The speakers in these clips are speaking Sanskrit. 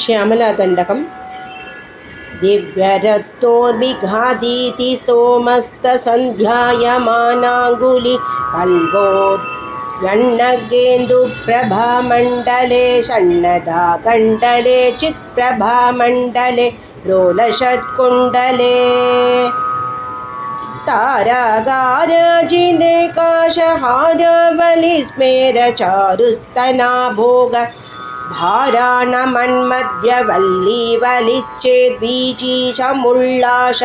श्यामलादण्डकम् दिव्यरत्नोर्विघादीति स्तोमस्तसन्ध्यायमानाङ्गुलि कल्गोद्यन्नगेन्दुप्रभामण्डले षण्णदाकण्डले चित्प्रभामण्डले रोलषत्कुण्डले तारागाराजिने काशहारबलिस्मेरचारुस्तना भोग भाराणमन्मध्यवल्लीवलिच्चेद्बीजीशमुल्लास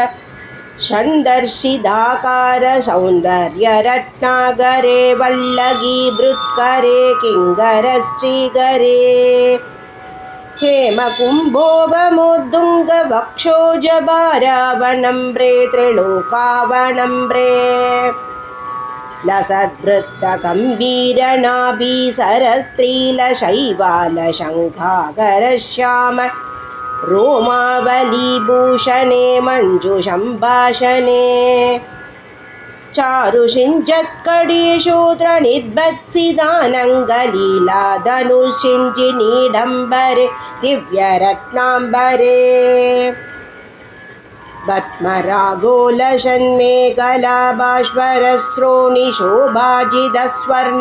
सन्दर्शिदाकार सौन्दर्यरत्नागरे वल्लगीभृत्करे किङ्करश्रीकरे हेमकुम्भोगमोद्दुङ्गवक्षोजभारावनम्रे त्रिलोकावनम्रे लसद्वृत्तगम्भीरनाभीसरस्त्रीलशैवालशङ्खाकरश्याम रोमावलीभूषणे मञ्जुसम्भाषणे चारुषिञ्जत्कड़ीशूद्रनिर्भत्सिदानङ्गलीलाधनुषिञ्जिनीडम्बरे दिव्यरत्नाम्बरे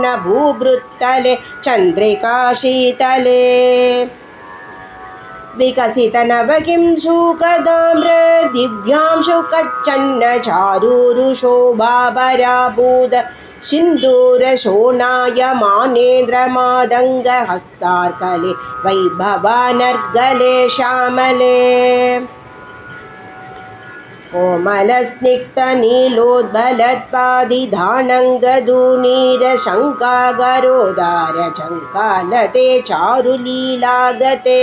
पद्मरागोलशन्मेखलाभास्वरश्रोणिशोभाजितस्वर्णभूभृत्तले चन्द्रिकाशीतले विकसितनवकिंशुकदाम्र दिव्यांशुकच्छन्न चारुरुशोभाभराभूत सिन्दूरशोणायमानेन्द्रमादङ्गहस्तार्कले वैभवानर्गले श्यामले कोमलस्निग्धनीलोद्बलत्पादिधानङ्गदूनीरशङ्कागरोदारझङ्कालते चारुलीलागते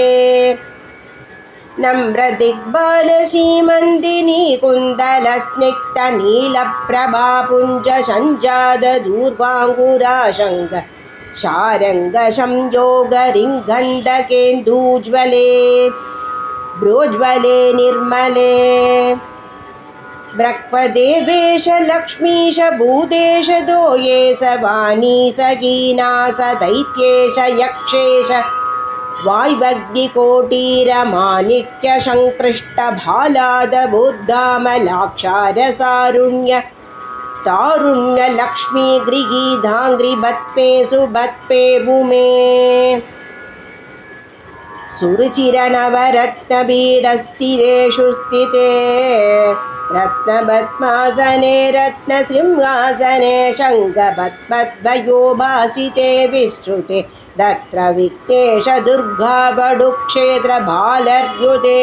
नम्रदिग्बालसीमन्दिनी कुन्दलस्निग्धनीलप्रभापुञ्जसञ्जातदूर्वाङ्कुराशङ्ग शारङ्गसंयोगरिङ्गन्धकेन्दूज्वले ब्रोज्वले निर्मले ब्रह्मदेवेश लक्ष्मीश भूतेश दोये स वाणी स गीना स दैत्येश यक्षेश वायुभग्निकोटीरमाणिक्यसङ्कृष्टभालादबुद्धामलाक्षारसारुण्य तारुण्यलक्ष्मी गृगीधाङ्घ्रिबत्पे सुबत्पे भूमे सुरुचिरनवरत्नबीडस्थिरेषु स्थिते रत्नपद्मासने रत्नसिंहासने शङ्खपद्मद्वयोभासिते विश्रुते तत्र विघ्नेश दुर्गावडुक्षेत्रबालर्युते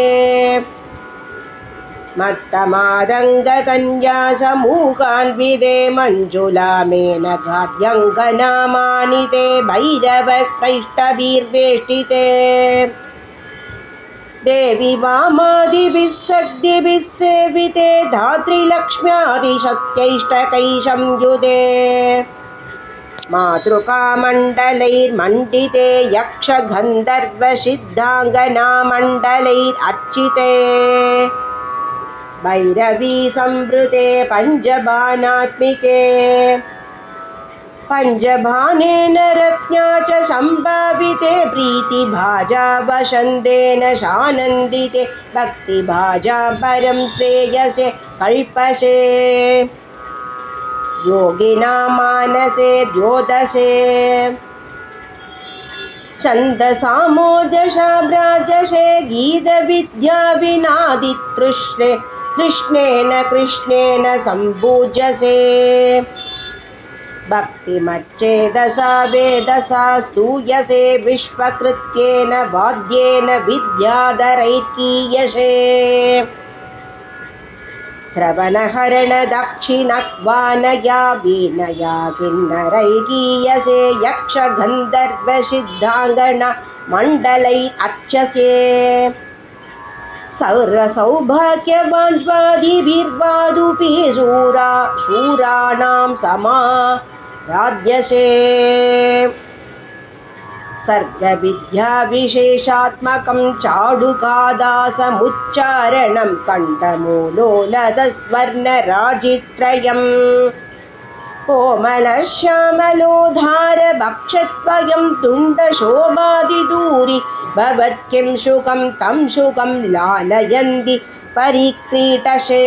मत्तमादङ्गकन्यासमूकान्विते मञ्जुलामेनघाद्यङ्गनामानिते भैरवप्रैष्टभिर्वेष्टिते देवी वामादिभिः सद्यभिः सेविते धात्रीलक्ष्म्यादिशक्त्यैष्टकैः संयुते मातृकामण्डलैर्मण्डिते यक्षगन्धर्वसिद्धाङ्गनामण्डलैरर्चिते भैरवी संवृते पञ्चबाणात्मिके पञ्चबाणेन रत्ना च सम्भाविते प्रीतिभाजा वसन्तेन शानन्दिते भक्तिभाजा परं श्रेयसे कल्पसे योगिनां मानसे द्योतसे छन्दसामोजशाब्राजसे गीतविद्याविनादितृष्णे कृष्णेन कृष्णेन सम्पूज्यसे भक्तिमच्चेदसा वेदसा स्तूयसे विश्वकृत्येन वाद्येन विद्याधरैर्गीयसे श्रवणहरणदक्षिणक्वानया वीणया किन्नरैर्गीयसे यक्षगन्धर्वसिद्धाङ्गना मण्डलैरर्चसे सर्वसौभाग्यवाञ्छादिभिर्वादुपि शूराणां समाराध्यसे सर्वविद्याविशेषात्मकं चाडुकादासमुच्चारणं कण्ठमूलोलधस्वर्णराजित्रयम् कोमलश्यामलोधार भक्षद्वयं तुण्डशोभादिदूरि भवत्किं शुकं तं शुकं लालयन्ति परिक्रीटशे